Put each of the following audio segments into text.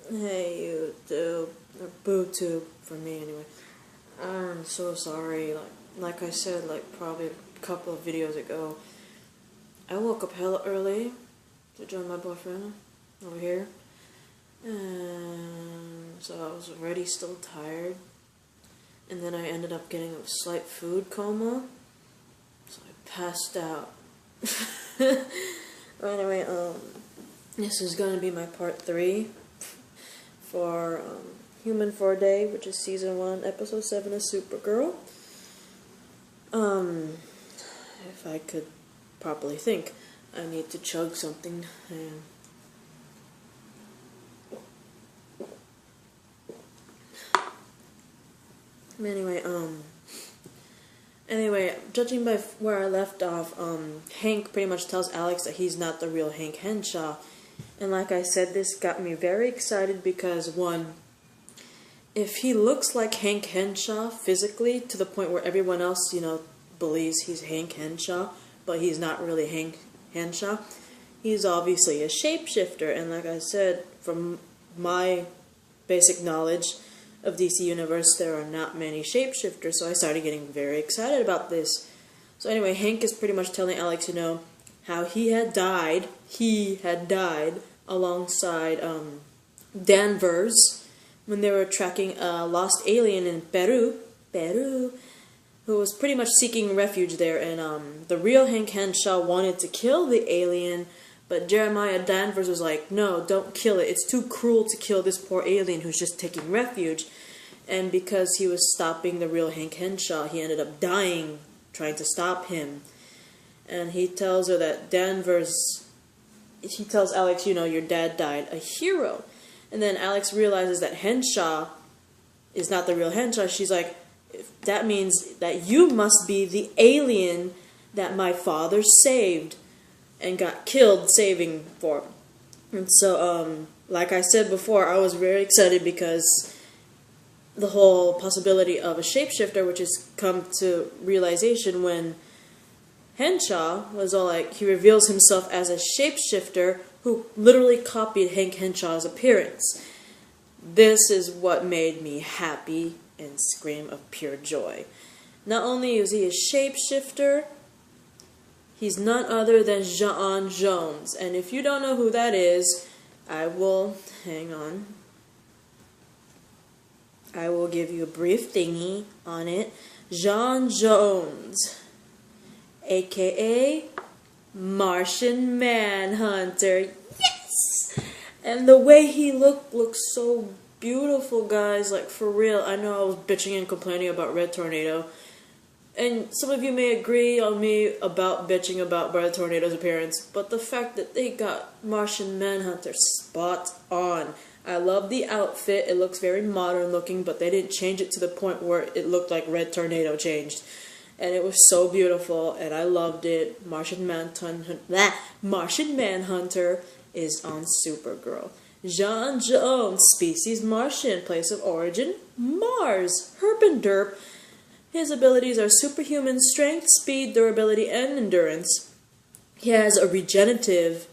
Hey YouTube, or BooTube for me anyway. I'm so sorry. Like I said, like probably a couple of videos ago, I woke up hella early to join my boyfriend over here, and so I was already still tired. And then I ended up getting a slight food coma, so I passed out. Anyway, this is gonna be my part 3 for Human for a Day, which is season 1, episode 7 of Supergirl. If I could properly think, I need to chug something. Anyway, judging by where I left off, Hank pretty much tells Alex that he's not the real Hank Henshaw. And like I said, this got me very excited because, one, if he looks like Hank Henshaw physically to the point where everyone else, believes he's Hank Henshaw, but he's not really Hank Henshaw, he's obviously a shapeshifter. And like I said, from my basic knowledge of DC Universe, there are not many shapeshifters, so I started getting very excited about this. So anyway, Hank is pretty much telling Alex, how he had died alongside Danvers when they were tracking a lost alien in Peru, who was pretty much seeking refuge there, and the real Hank Henshaw wanted to kill the alien, but Jeremiah Danvers was like, no, don't kill it. It's too cruel to kill this poor alien who's just taking refuge. And because he was stopping the real Hank Henshaw, he ended up dying trying to stop him. And he tells her that he tells Alex, your dad died a hero. And then Alex realizes that Henshaw is not the real Henshaw. She's like, that means that you must be the alien that my father saved and got killed saving for. And so, like I said before, I was very excited because the whole possibility of a shapeshifter, which has come to realization when Henshaw was all like, he reveals himself as a shapeshifter who literally copied Hank Henshaw's appearance. This is what made me happy and scream of pure joy. Not only is he a shapeshifter, he's none other than J'onn J'onzz. And if you don't know who that is, I will give you a brief thingy on it. J'onn J'onzz, aka Martian Manhunter. Yes! And the way he looks so beautiful, guys. Like, for real. I know I was bitching and complaining about Red Tornado, and some of you may agree on me about bitching about Red Tornado's appearance, but the fact that they got Martian Manhunter spot on. I love the outfit. It looks very modern looking, but they didn't change it to the point where it looked like Red Tornado changed. And it was so beautiful, and I loved it. Martian Manhunter is on Supergirl. J'onn J'onzz, species Martian, place of origin Mars. Herp and derp. His abilities are superhuman strength, speed, durability, and endurance. He has a regenerative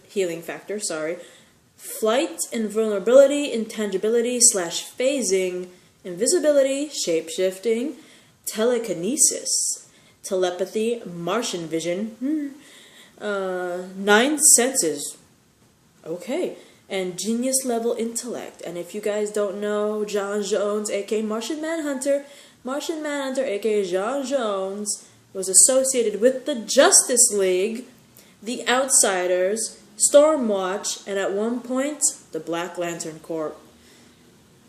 healing factor, flight, invulnerability, intangibility / phasing, invisibility, shapeshifting, telekinesis, telepathy, Martian vision, 9 senses, okay, and genius level intellect. And if you guys don't know J'onn J'onzz, aka Martian Manhunter, aka J'onn J'onzz, was associated with the Justice League, the Outsiders, Stormwatch, and at one point, the Black Lantern Corps.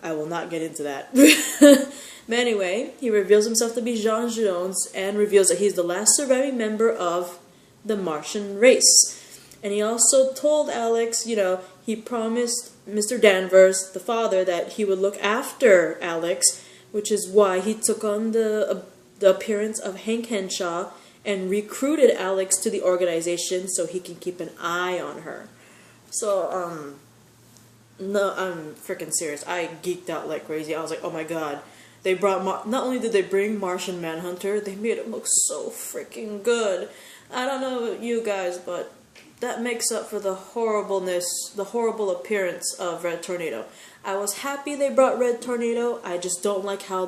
I will not get into that. But anyway, he reveals himself to be J'onn J'onzz and reveals that he's the last surviving member of the Martian race. And he also told Alex, he promised Mr. Danvers, the father, that he would look after Alex, which is why he took on the appearance of Hank Henshaw and recruited Alex to the organization so he can keep an eye on her. So, no, I'm freaking serious. I geeked out like crazy. I was like, oh my god. They brought, not only did they bring Martian Manhunter, they made him look so freaking good. I don't know about you guys, but that makes up for the horribleness, the horrible appearance of Red Tornado. I was happy they brought Red Tornado. I just don't like how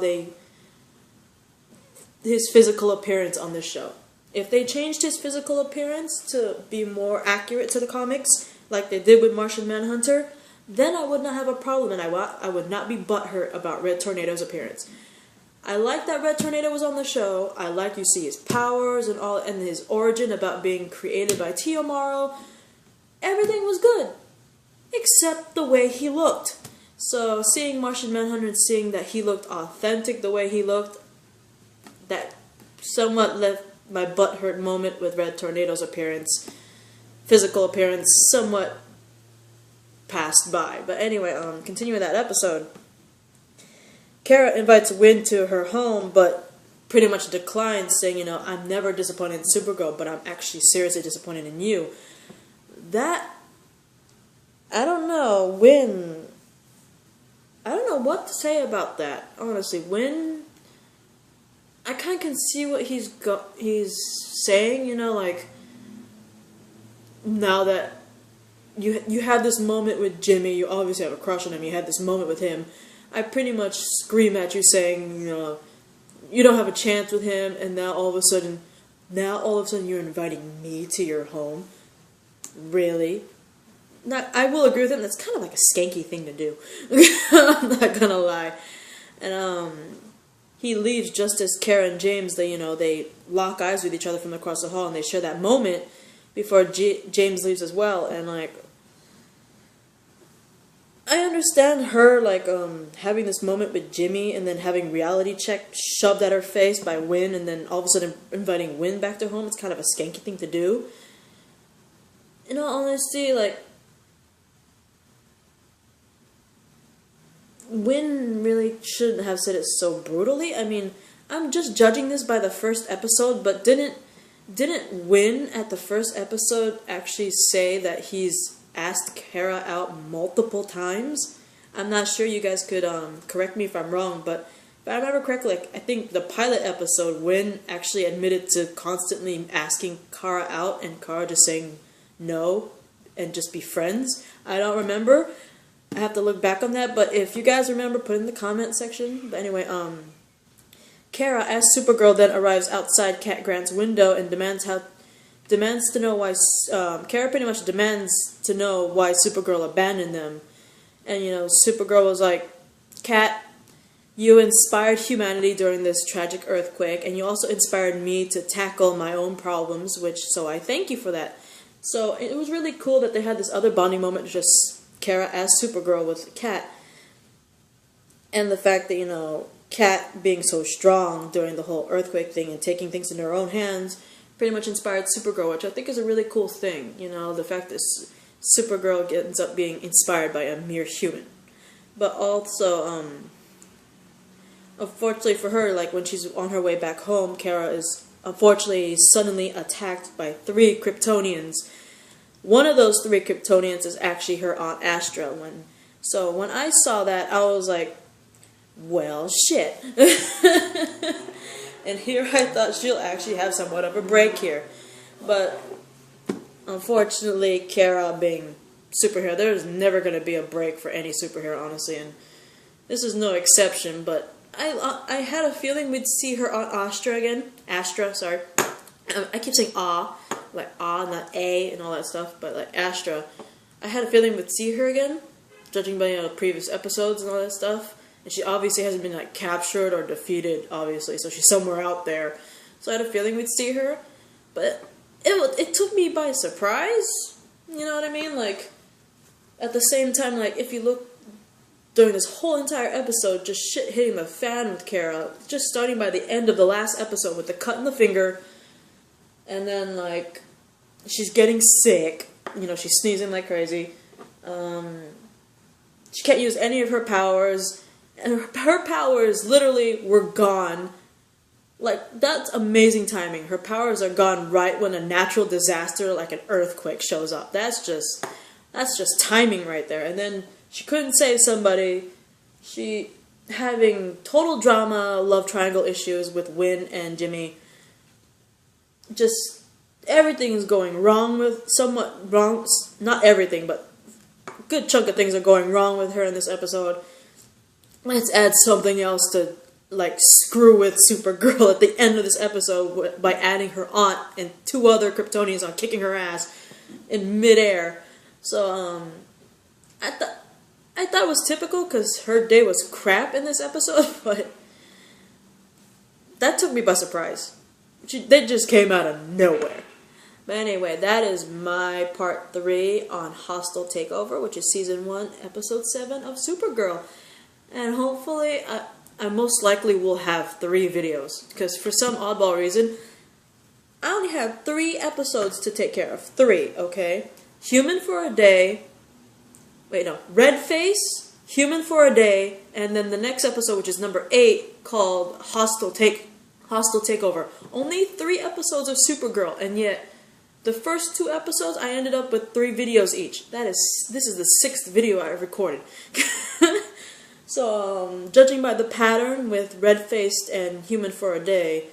his physical appearance on this show. If they changed his physical appearance to be more accurate to the comics, like they did with Martian Manhunter, then I would not have a problem, and I would not be butthurt about Red Tornado's appearance. I like that Red Tornado was on the show. I like you see his powers and all, and his origin about being created by Tiyomaro. Everything was good, except the way he looked. So seeing Martian Manhunter and seeing that he looked authentic the way he looked, that somewhat left my butthurt moment with Red Tornado's appearance, physical appearance, somewhat passed by. But anyway, continuing that episode, Kara invites Winn to her home, but pretty much declines, saying, I'm never disappointed in Supergirl, but I'm actually seriously disappointed in you. That, I don't know, Winn, I don't know what to say about that, honestly. Winn, I kind of can see what he's saying, like, now that you had this moment with Jimmy, you obviously have a crush on him, you had this moment with him, I pretty much scream at you saying, you don't have a chance with him, and now all of a sudden you're inviting me to your home. Really? Now, I will agree with him, that's kind of like a skanky thing to do. I'm not gonna lie. And, he leaves just as Kara and James, they lock eyes with each other from across the hall, and they share that moment before James leaves as well, and, I understand her, having this moment with Jimmy, and then having reality check shoved at her face by Winn, and then all of a sudden inviting Winn back to home. It's kind of a skanky thing to do. In all honesty, Winn really shouldn't have said it so brutally. I mean, I'm just judging this by the first episode, but didn't Winn at the first episode actually say that he's asked Kara out multiple times? I'm not sure, you guys could correct me if I'm wrong, but if I remember correctly, I think the pilot episode, Winn actually admitted to constantly asking Kara out and Kara just saying no and just be friends. I don't remember. I have to look back on that, but if you guys remember, put it in the comment section. But anyway, Kara, as Supergirl, then arrives outside Cat Grant's window and demands to know why. Kara pretty much demands to know why Supergirl abandoned them, and Supergirl was like, "Cat, you inspired humanity during this tragic earthquake, and you also inspired me to tackle my own problems, so I thank you for that." So it was really cool that they had this other bonding moment, just Kara as Supergirl with Cat, and the fact that Cat being so strong during the whole earthquake thing and taking things in her own hands pretty much inspired Supergirl, which I think is a really cool thing. The fact that Supergirl ends up being inspired by a mere human. But also, unfortunately for her, when she's on her way back home, Kara is unfortunately suddenly attacked by 3 Kryptonians. One of those 3 Kryptonians is actually her Aunt Astra. So when I saw that, I was like, well, shit. And here I thought she'll actually have somewhat of a break here. But unfortunately, Kara being superhero, there's never going to be a break for any superhero, honestly. And this is no exception, but I had a feeling we'd see her Aunt Astra again. Astra, sorry. I keep saying like not A and all that stuff, but like Astra. I had a feeling we'd see her again, judging by previous episodes and all that stuff. And she obviously hasn't been captured or defeated, obviously, so she's somewhere out there. So I had a feeling we'd see her, but it took me by surprise. You know what I mean? At the same time, if you look during this whole entire episode, just shit hitting the fan with Kara, just starting by the end of the last episode with the cut in the finger, and then she's getting sick. She's sneezing like crazy. She can't use any of her powers. And her powers literally were gone. That's amazing timing. Her powers are gone right when a natural disaster like an earthquake shows up. That's just timing right there. And then she couldn't save somebody. She having total drama, love triangle issues with Winn and Jimmy. Just everything is going wrong with, somewhat wrong, not everything, but a good chunk of things are going wrong with her in this episode. Let's add something else to, like, screw with Supergirl at the end of this episode by adding her aunt and 2 other Kryptonians on kicking her ass in midair. So, I thought it was typical because her day was crap in this episode, but that took me by surprise. They just came out of nowhere. But anyway, that is my part 3 on Hostile Takeover, which is Season 1, Episode 7 of Supergirl. And hopefully, I most likely will have 3 videos, because for some oddball reason, I only have 3 episodes to take care of. 3, okay? Human for a Day, Red Face, Human for a Day, and then the next episode, which is number 8, called Hostile Takeover. Only 3 episodes of Supergirl, and yet the first 2 episodes I ended up with 3 videos each. This is the 6th video I've recorded. So, judging by the pattern with Red-Faced and Human for a Day,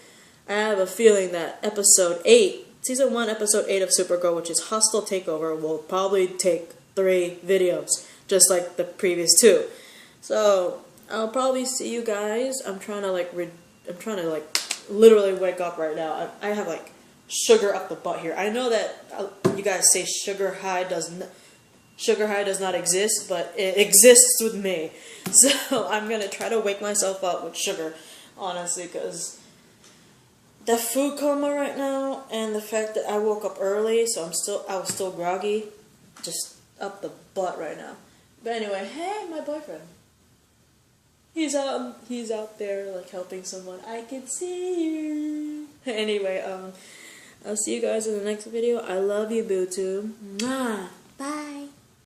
I have a feeling that episode 8, Season 1, Episode 8 of Supergirl, which is Hostile Takeover, will probably take 3 videos, just like the previous 2. So, I'll probably see you guys. I'm trying to literally wake up right now. I have, like, sugar up the butt here. I know that you guys say sugar high does not exist, but it exists with me. So I'm gonna try to wake myself up with sugar, honestly, because the food coma right now, and the fact that I woke up early, so I was still groggy, just up the butt right now. But anyway, hey, my boyfriend. He's out there, like, helping someone. I can see you. Anyway, I'll see you guys in the next video. I love you, Boo Too. Mwah. Bye.